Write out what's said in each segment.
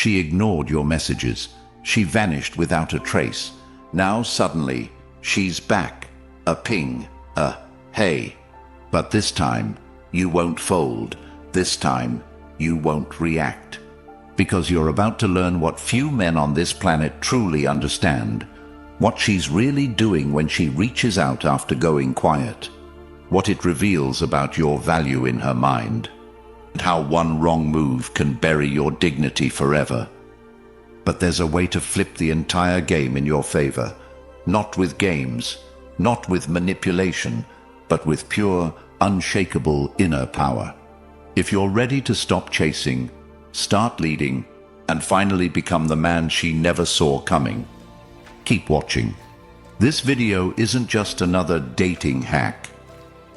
She ignored your messages. She vanished without a trace. Now suddenly, she's back. A ping, a hey. But this time, you won't fold. This time, you won't react. Because you're about to learn what few men on this planet truly understand. What she's really doing when she reaches out after going quiet. What it reveals about your value in her mind. And how one wrong move can bury your dignity forever. But there's a way to flip the entire game in your favor. Not with games, not with manipulation, but with pure, unshakable inner power. If you're ready to stop chasing, start leading, and finally become the man she never saw coming, keep watching. This video isn't just another dating hack.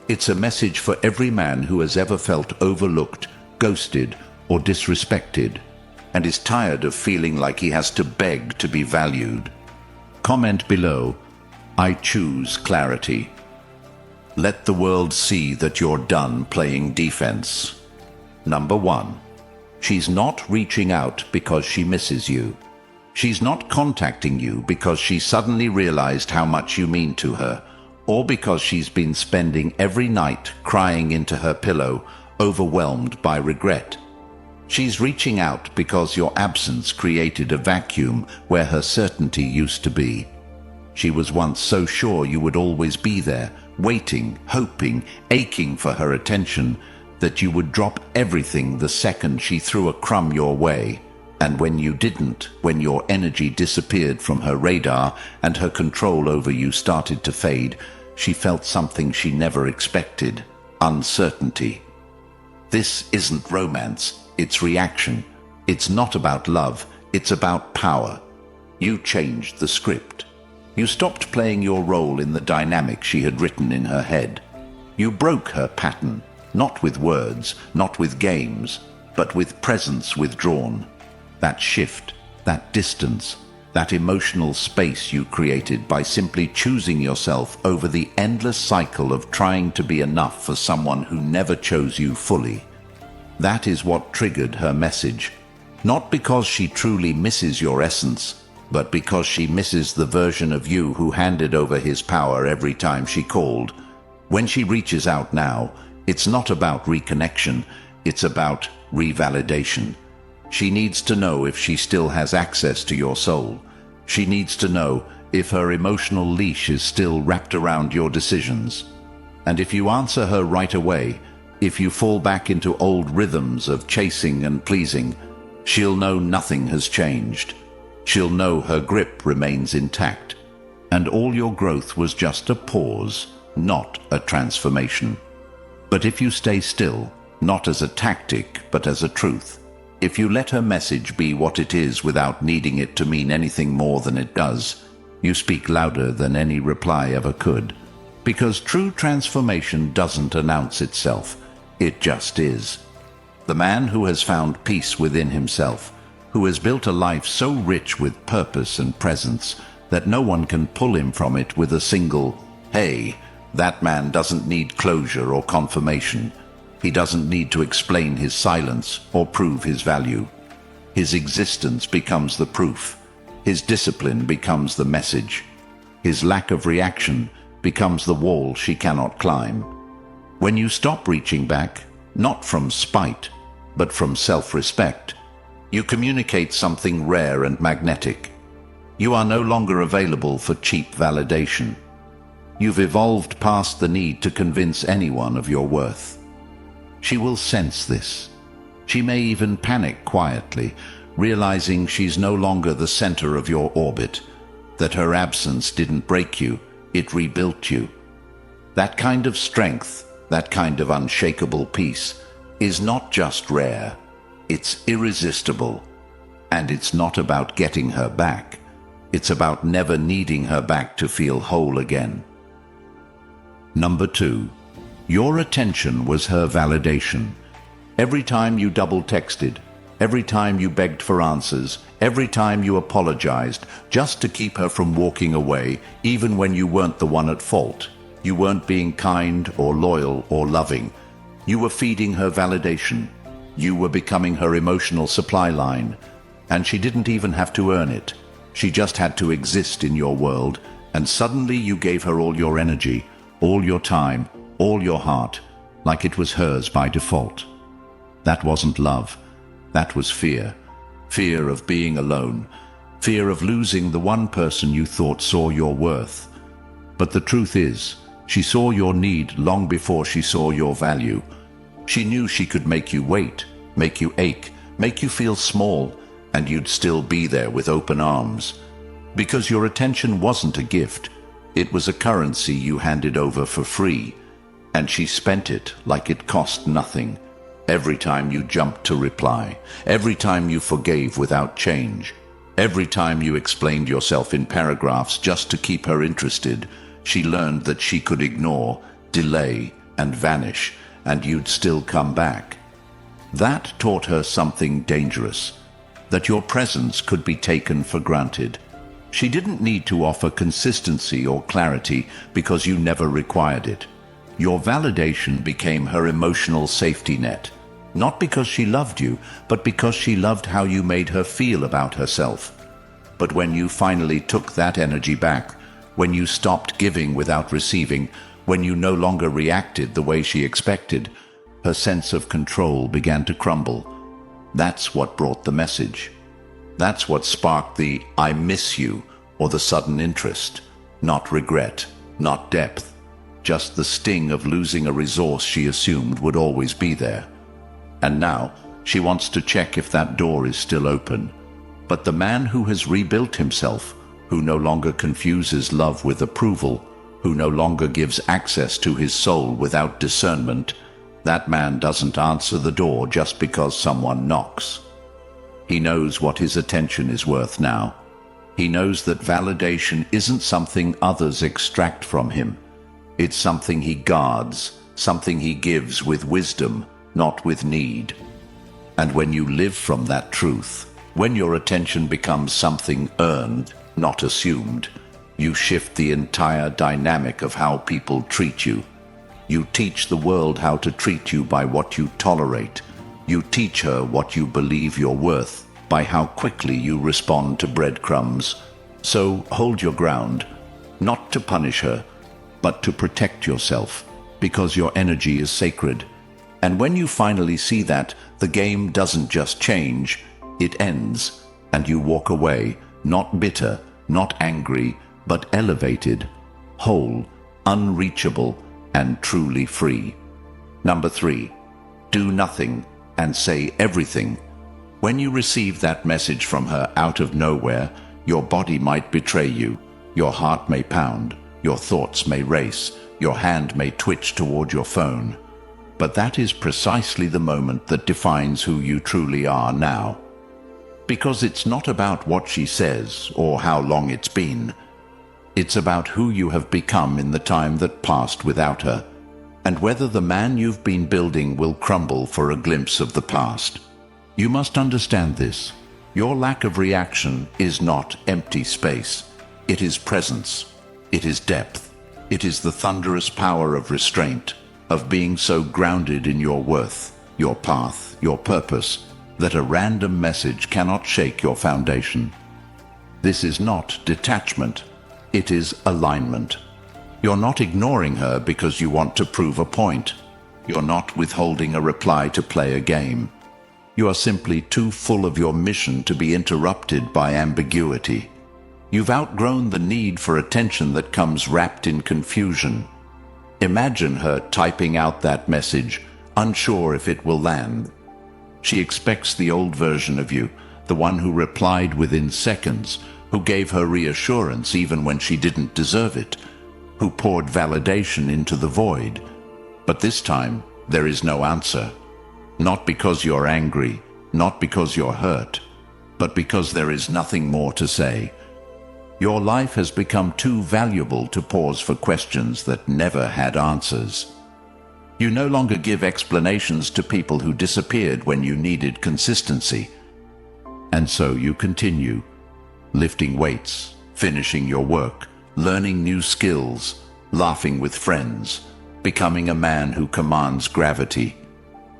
It's a message for every man who has ever felt overlooked, ghosted, or disrespected, and is tired of feeling like he has to beg to be valued. Comment below, "I choose clarity." Let the world see that you're done playing defense. Number 1. She's not reaching out because she misses you. She's not contacting you because she suddenly realized how much you mean to her, or because she's been spending every night crying into her pillow, overwhelmed by regret. She's reaching out because your absence created a vacuum where her certainty used to be. She was once so sure you would always be there, waiting, hoping, aching for her attention, that you would drop everything the second she threw a crumb your way. And when you didn't, when your energy disappeared from her radar and her control over you started to fade, she felt something she never expected: uncertainty. This isn't romance, it's reaction. It's not about love, it's about power. You changed the script. You stopped playing your role in the dynamic she had written in her head. You broke her pattern, not with words, not with games, but with presence withdrawn. That shift, that distance, that emotional space you created by simply choosing yourself over the endless cycle of trying to be enough for someone who never chose you fully. That is what triggered her message. Not because she truly misses your essence, but because she misses the version of you who handed over his power every time she called. When she reaches out now, it's not about reconnection, it's about revalidation. She needs to know if she still has access to your soul. She needs to know if her emotional leash is still wrapped around your decisions. And if you answer her right away, if you fall back into old rhythms of chasing and pleasing, she'll know nothing has changed. She'll know her grip remains intact, and all your growth was just a pause, not a transformation. But if you stay still, not as a tactic, but as a truth, if you let her message be what it is without needing it to mean anything more than it does, you speak louder than any reply ever could. Because true transformation doesn't announce itself, it just is. The man who has found peace within himself, who has built a life so rich with purpose and presence that no one can pull him from it with a single, "Hey," that man doesn't need closure or confirmation. He doesn't need to explain his silence or prove his value. His existence becomes the proof. His discipline becomes the message. His lack of reaction becomes the wall she cannot climb. When you stop reaching back, not from spite, but from self-respect, you communicate something rare and magnetic. You are no longer available for cheap validation. You've evolved past the need to convince anyone of your worth. She will sense this. She may even panic quietly, realizing she's no longer the center of your orbit, that her absence didn't break you, it rebuilt you. That kind of strength, that kind of unshakable peace, is not just rare, it's irresistible. And it's not about getting her back, it's about never needing her back to feel whole again. Number 2. Your attention was her validation. Every time you double-texted, every time you begged for answers, every time you apologized, just to keep her from walking away, even when you weren't the one at fault. You weren't being kind or loyal or loving. You were feeding her validation. You were becoming her emotional supply line. And she didn't even have to earn it. She just had to exist in your world, and suddenly you gave her all your energy, all your time, all your heart, like it was hers by default. That wasn't love. That was fear. Fear of being alone. Fear of losing the one person you thought saw your worth. But the truth is, she saw your need long before she saw your value. She knew she could make you wait, make you ache, make you feel small, and you'd still be there with open arms. Because your attention wasn't a gift. It was a currency you handed over for free. And she spent it like it cost nothing. Every time you jumped to reply, every time you forgave without change, every time you explained yourself in paragraphs just to keep her interested, she learned that she could ignore, delay, and vanish, and you'd still come back. That taught her something dangerous, that your presence could be taken for granted. She didn't need to offer consistency or clarity because you never required it. Your validation became her emotional safety net, not because she loved you, but because she loved how you made her feel about herself. But when you finally took that energy back, when you stopped giving without receiving, when you no longer reacted the way she expected, her sense of control began to crumble. That's what brought the message. That's what sparked the "I miss you" or the sudden interest. Not regret, not depth, just the sting of losing a resource she assumed would always be there. And now, she wants to check if that door is still open. But the man who has rebuilt himself, who no longer confuses love with approval, who no longer gives access to his soul without discernment, that man doesn't answer the door just because someone knocks. He knows what his attention is worth now. He knows that validation isn't something others extract from him. It's something he guards, something he gives with wisdom, not with need. And when you live from that truth, when your attention becomes something earned, not assumed, you shift the entire dynamic of how people treat you. You teach the world how to treat you by what you tolerate. You teach her what you believe you're worth by how quickly you respond to breadcrumbs. So hold your ground, not to punish her, but to protect yourself, because your energy is sacred. And when you finally see that, the game doesn't just change, it ends, and you walk away, not bitter, not angry, but elevated, whole, unreachable, and truly free. Number 3, do nothing and say everything. When you receive that message from her out of nowhere, your body might betray you, your heart may pound, your thoughts may race, your hand may twitch toward your phone. But that is precisely the moment that defines who you truly are now. Because it's not about what she says or how long it's been. It's about who you have become in the time that passed without her, and whether the man you've been building will crumble for a glimpse of the past. You must understand this. Your lack of reaction is not empty space. It is presence. It is depth. It is the thunderous power of restraint, of being so grounded in your worth, your path, your purpose, that a random message cannot shake your foundation. This is not detachment. It is alignment. You're not ignoring her because you want to prove a point. You're not withholding a reply to play a game. You are simply too full of your mission to be interrupted by ambiguity. You've outgrown the need for attention that comes wrapped in confusion. Imagine her typing out that message, unsure if it will land. She expects the old version of you, the one who replied within seconds, who gave her reassurance even when she didn't deserve it, who poured validation into the void. But this time, there is no answer. Not because you're angry, not because you're hurt, but because there is nothing more to say. Your life has become too valuable to pause for questions that never had answers. You no longer give explanations to people who disappeared when you needed consistency. And so you continue, lifting weights, finishing your work, learning new skills, laughing with friends, becoming a man who commands gravity.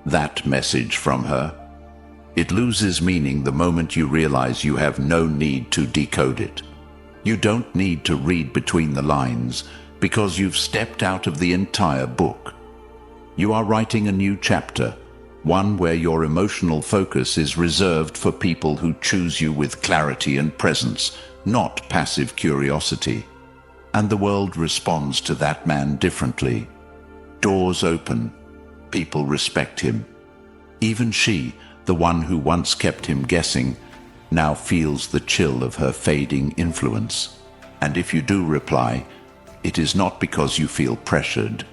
That message from her, It loses meaning the moment you realize you have no need to decode it. You don't need to read between the lines because you've stepped out of the entire book. You are writing a new chapter, one where your emotional focus is reserved for people who choose you with clarity and presence, not passive curiosity. And the world responds to that man differently. Doors open. People respect him. Even she, the one who once kept him guessing, now feels the chill of her fading influence. And if you do reply, it is not because you feel pressured.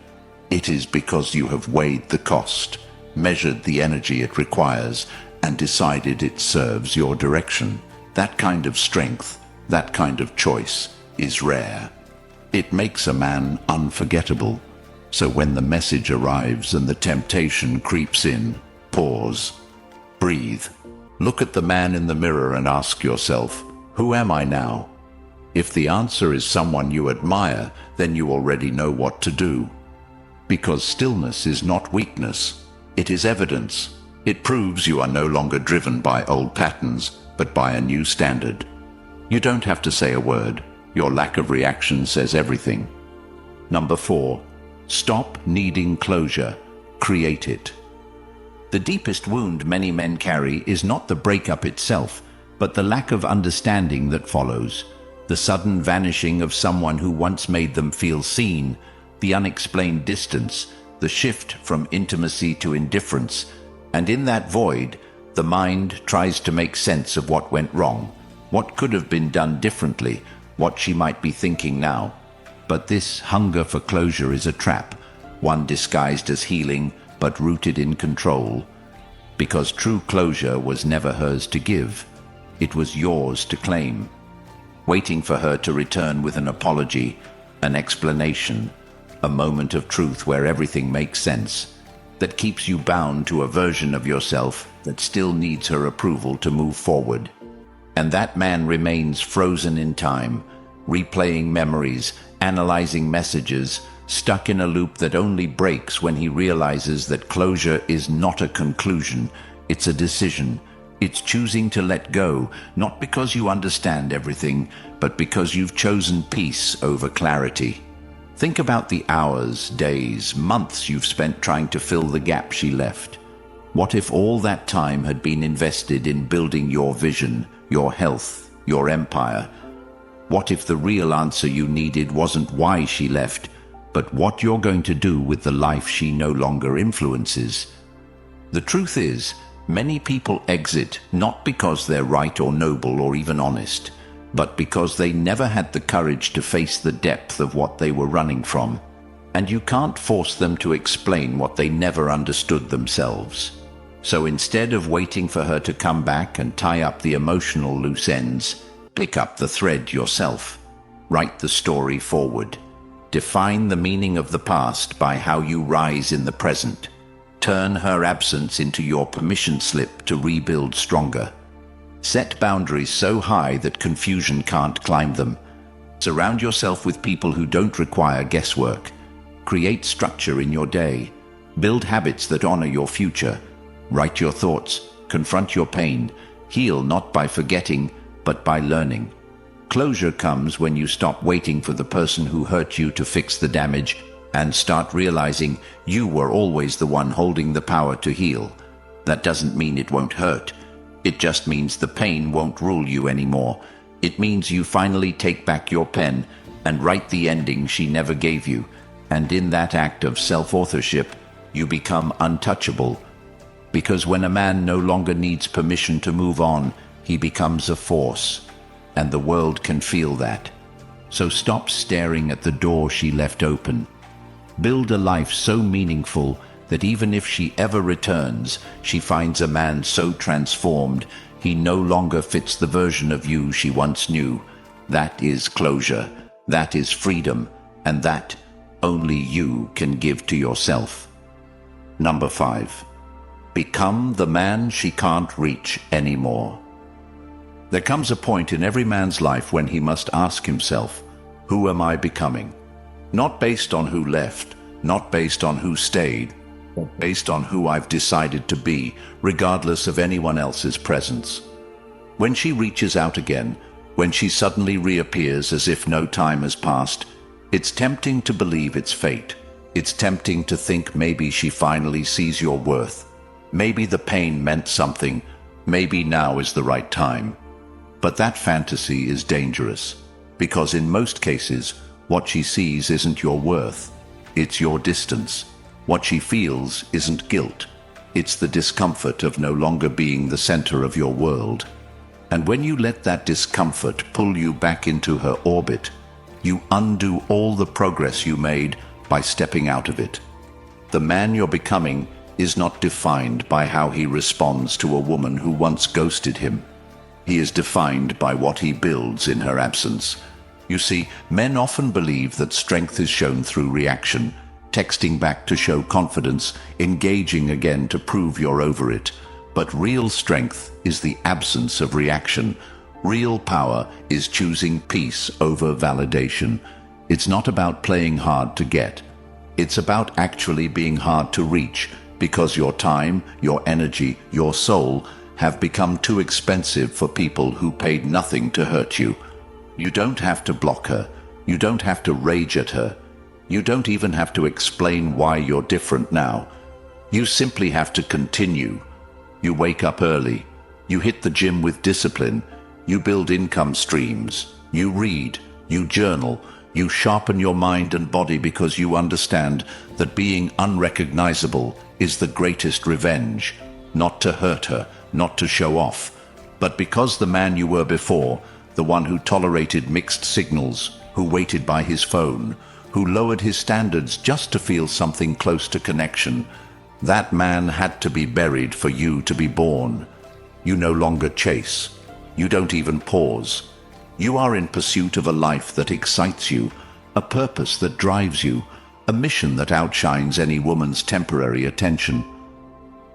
It is because you have weighed the cost, measured the energy it requires, and decided it serves your direction. That kind of strength, that kind of choice, is rare. It makes a man unforgettable. So when the message arrives and the temptation creeps in, pause, breathe. Look at the man in the mirror and ask yourself, who am I now? If the answer is someone you admire, then you already know what to do. Because stillness is not weakness, it is evidence. It proves you are no longer driven by old patterns, but by a new standard. You don't have to say a word. Your lack of reaction says everything. Number 4, stop needing closure. Create it. The deepest wound many men carry is not the breakup itself, but the lack of understanding that follows. The sudden vanishing of someone who once made them feel seen, the unexplained distance, the shift from intimacy to indifference, and in that void, the mind tries to make sense of what went wrong, what could have been done differently, what she might be thinking now. But this hunger for closure is a trap, one disguised as healing, but rooted in control. Because true closure was never hers to give. It was yours to claim. Waiting for her to return with an apology, an explanation, a moment of truth where everything makes sense, that keeps you bound to a version of yourself that still needs her approval to move forward. And that man remains frozen in time, replaying memories, analyzing messages, stuck in a loop that only breaks when he realizes that closure is not a conclusion, it's a decision. It's choosing to let go, not because you understand everything, but because you've chosen peace over clarity. Think about the hours, days, months you've spent trying to fill the gap she left. What if all that time had been invested in building your vision, your health, your empire? What if the real answer you needed wasn't why she left, but what you're going to do with the life she no longer influences? The truth is, many people exit not because they're right or noble or even honest, but because they never had the courage to face the depth of what they were running from. And you can't force them to explain what they never understood themselves. So instead of waiting for her to come back and tie up the emotional loose ends, pick up the thread yourself. Write the story forward. Define the meaning of the past by how you rise in the present. Turn her absence into your permission slip to rebuild stronger. Set boundaries so high that confusion can't climb them. Surround yourself with people who don't require guesswork. Create structure in your day. Build habits that honor your future. Write your thoughts. Confront your pain. Heal not by forgetting, but by learning. Closure comes when you stop waiting for the person who hurt you to fix the damage and start realizing you were always the one holding the power to heal. That doesn't mean it won't hurt. It just means the pain won't rule you anymore. It means you finally take back your pen and write the ending she never gave you. And in that act of self-authorship, you become untouchable. Because when a man no longer needs permission to move on, he becomes a force. And the world can feel that. So stop staring at the door she left open. Build a life so meaningful that even if she ever returns, she finds a man so transformed, he no longer fits the version of you she once knew. That is closure, that is freedom, and that only you can give to yourself. Number 5. Become the man she can't reach anymore. There comes a point in every man's life when he must ask himself, who am I becoming? Not based on who left, not based on who stayed, based on who I've decided to be, regardless of anyone else's presence. When she reaches out again, when she suddenly reappears as if no time has passed, it's tempting to believe it's fate. It's tempting to think maybe she finally sees your worth. Maybe the pain meant something. Maybe now is the right time. But that fantasy is dangerous, because in most cases, what she sees isn't your worth. It's your distance. What she feels isn't guilt. It's the discomfort of no longer being the center of your world. And when you let that discomfort pull you back into her orbit, you undo all the progress you made by stepping out of it. The man you're becoming is not defined by how he responds to a woman who once ghosted him. He is defined by what he builds in her absence. You see, men often believe that strength is shown through reaction, texting back to show confidence, engaging again to prove you're over it. But real strength is the absence of reaction. Real power is choosing peace over validation. It's not about playing hard to get. It's about actually being hard to reach, because your time, your energy, your soul have become too expensive for people who paid nothing to hurt you. You don't have to block her. You don't have to rage at her. You don't even have to explain why you're different now. You simply have to continue. You wake up early. You hit the gym with discipline. You build income streams. You read. You journal. You sharpen your mind and body because you understand that being unrecognizable is the greatest revenge. Not to hurt her, not to show off, but because the man you were before, the one who tolerated mixed signals, who waited by his phone, who lowered his standards just to feel something close to connection, that man had to be buried for you to be born. You no longer chase. You don't even pause. You are in pursuit of a life that excites you, a purpose that drives you, a mission that outshines any woman's temporary attention.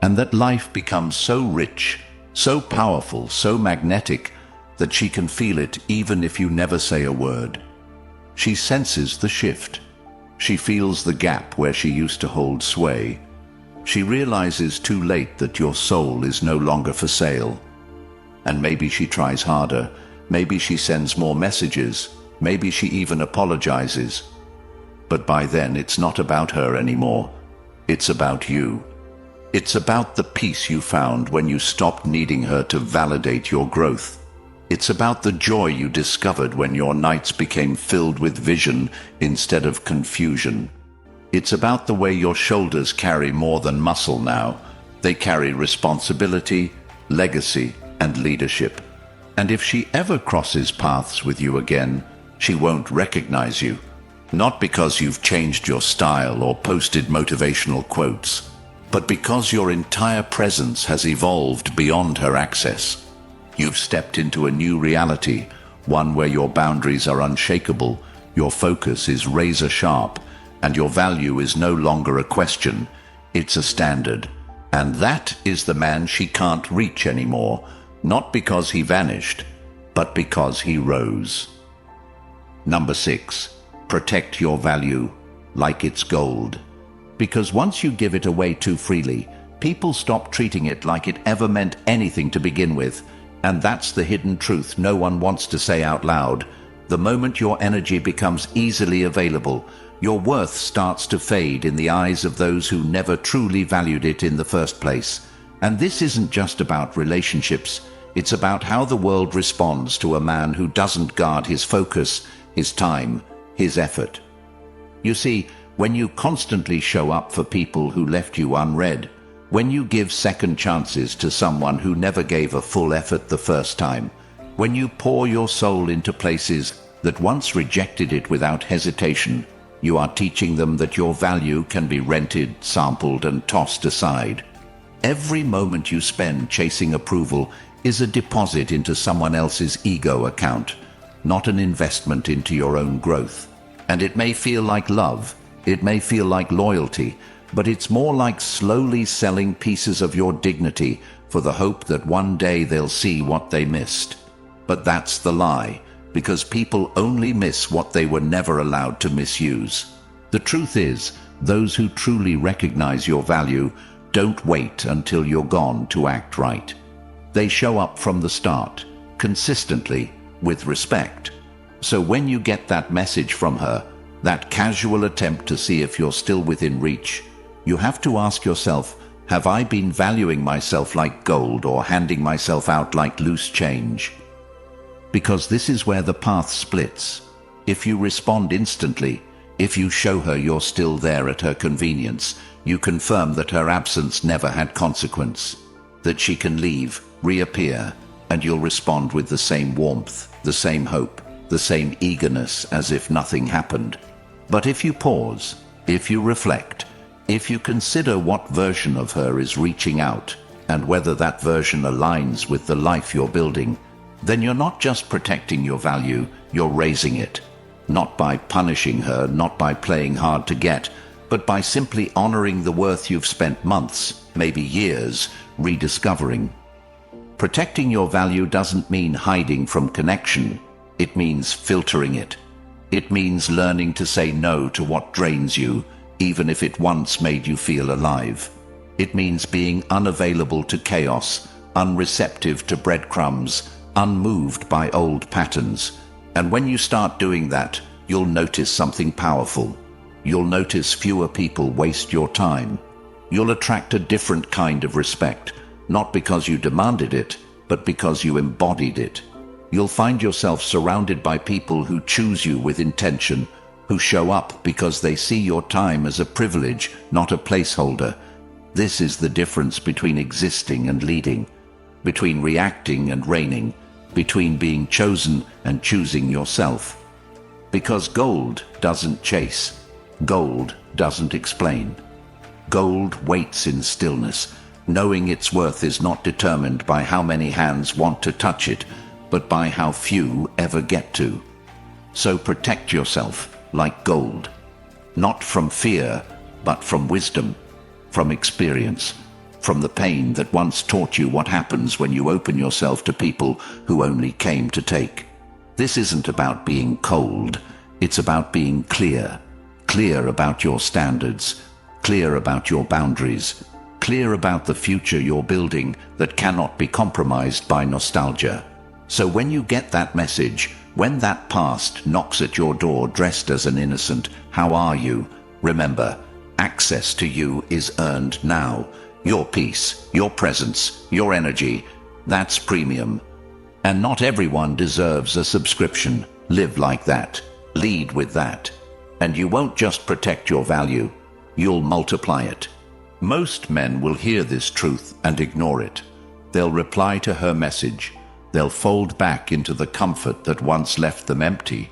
And that life becomes so rich, so powerful, so magnetic, that she can feel it even if you never say a word. She senses the shift. She feels the gap where she used to hold sway. She realizes too late that your soul is no longer for sale. And maybe she tries harder. Maybe she sends more messages. Maybe she even apologizes. But by then it's not about her anymore. It's about you. It's about the peace you found when you stopped needing her to validate your growth. It's about the joy you discovered when your nights became filled with vision instead of confusion. It's about the way your shoulders carry more than muscle now. They carry responsibility, legacy, and leadership. And if she ever crosses paths with you again, she won't recognize you. Not because you've changed your style or posted motivational quotes, but because your entire presence has evolved beyond her access. You've stepped into a new reality, one where your boundaries are unshakable, your focus is razor sharp, and your value is no longer a question, it's a standard. And that is the man she can't reach anymore, not because he vanished, but because he rose. Number 6, protect your value like it's gold. Because once you give it away too freely, people stop treating it like it ever meant anything to begin with. And that's the hidden truth no one wants to say out loud. The moment your energy becomes easily available, your worth starts to fade in the eyes of those who never truly valued it in the first place. And this isn't just about relationships. It's about how the world responds to a man who doesn't guard his focus, his time, his effort. You see, when you constantly show up for people who left you unread, when you give second chances to someone who never gave a full effort the first time, when you pour your soul into places that once rejected it without hesitation, you are teaching them that your value can be rented, sampled, and tossed aside. Every moment you spend chasing approval is a deposit into someone else's ego account, not an investment into your own growth. And it may feel like love, it may feel like loyalty, but it's more like slowly selling pieces of your dignity for the hope that one day they'll see what they missed. But that's the lie, because people only miss what they were never allowed to misuse. The truth is, Those who truly recognize your value don't wait until you're gone to act right. They show up from the start, consistently, with respect. So when you get that message from her, that casual attempt to see if you're still within reach, you have to ask yourself, have I been valuing myself like gold or handing myself out like loose change? Because this is where the path splits. If you respond instantly, if you show her you're still there at her convenience, you confirm that her absence never had consequence, that she can leave, reappear, and you'll respond with the same warmth, the same hope, the same eagerness as if nothing happened. But if you pause, if you reflect, if you consider what version of her is reaching out, and whether that version aligns with the life you're building, then you're not just protecting your value, you're raising it. Not by punishing her, not by playing hard to get, but by simply honoring the worth you've spent months, maybe years, rediscovering. Protecting your value doesn't mean hiding from connection. It means filtering it. It means learning to say no to what drains you, even if it once made you feel alive. It means being unavailable to chaos, unreceptive to breadcrumbs, unmoved by old patterns. And when you start doing that, you'll notice something powerful. You'll notice fewer people waste your time. You'll attract a different kind of respect, not because you demanded it, but because you embodied it. You'll find yourself surrounded by people who choose you with intention, who show up because they see your time as a privilege, not a placeholder. This is the difference between existing and leading, between reacting and reigning, between being chosen and choosing yourself. Because gold doesn't chase. Gold doesn't explain. Gold waits in stillness, knowing its worth is not determined by how many hands want to touch it, but by how few ever get to. So protect yourself like gold, not from fear, but from wisdom, from experience, from the pain that once taught you what happens when you open yourself to people who only came to take. This isn't about being cold, it's about being clear. Clear about your standards, clear about your boundaries, clear about the future you're building that cannot be compromised by nostalgia. So when you get that message, when that past knocks at your door dressed as an innocent, "How are you?" remember, access to you is earned now. Your peace, your presence, your energy, that's premium. And not everyone deserves a subscription. Live like that. Lead with that. And you won't just protect your value, you'll multiply it. Most men will hear this truth and ignore it. They'll reply to her message. They'll fold back into the comfort that once left them empty.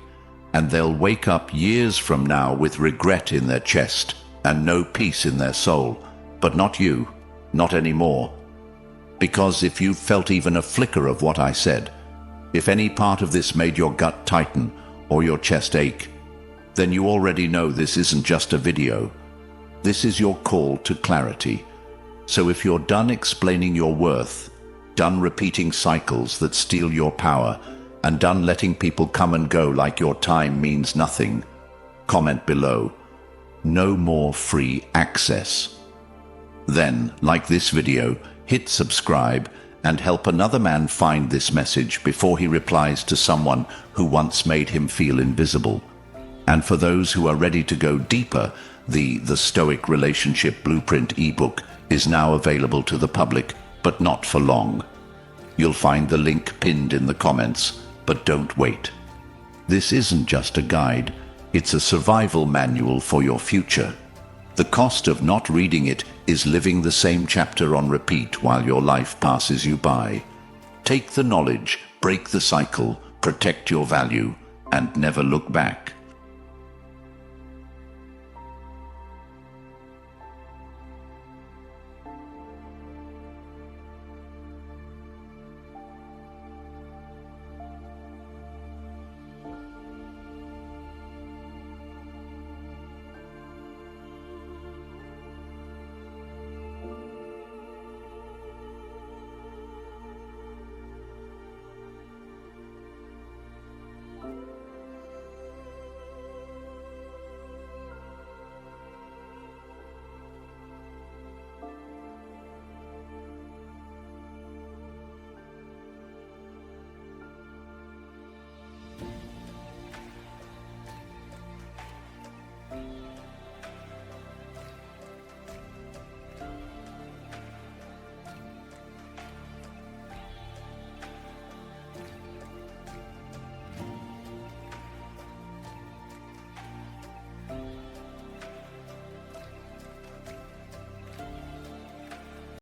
And they'll wake up years from now with regret in their chest and no peace in their soul. But not you, not anymore. Because if you felt even a flicker of what I said, if any part of this made your gut tighten or your chest ache, then you already know this isn't just a video. This is your call to clarity. So if you're done explaining your worth, done repeating cycles that steal your power, and done letting people come and go like your time means nothing, comment below. No more free access. Then, like this video, hit subscribe and help another man find this message before he replies to someone who once made him feel invisible. And for those who are ready to go deeper, the Stoic Relationship Blueprint ebook is now available to the public, but not for long. You'll find the link pinned in the comments, but don't wait. This isn't just a guide, it's a survival manual for your future. The cost of not reading it is living the same chapter on repeat while your life passes you by. Take the knowledge, break the cycle, protect your value, and never look back.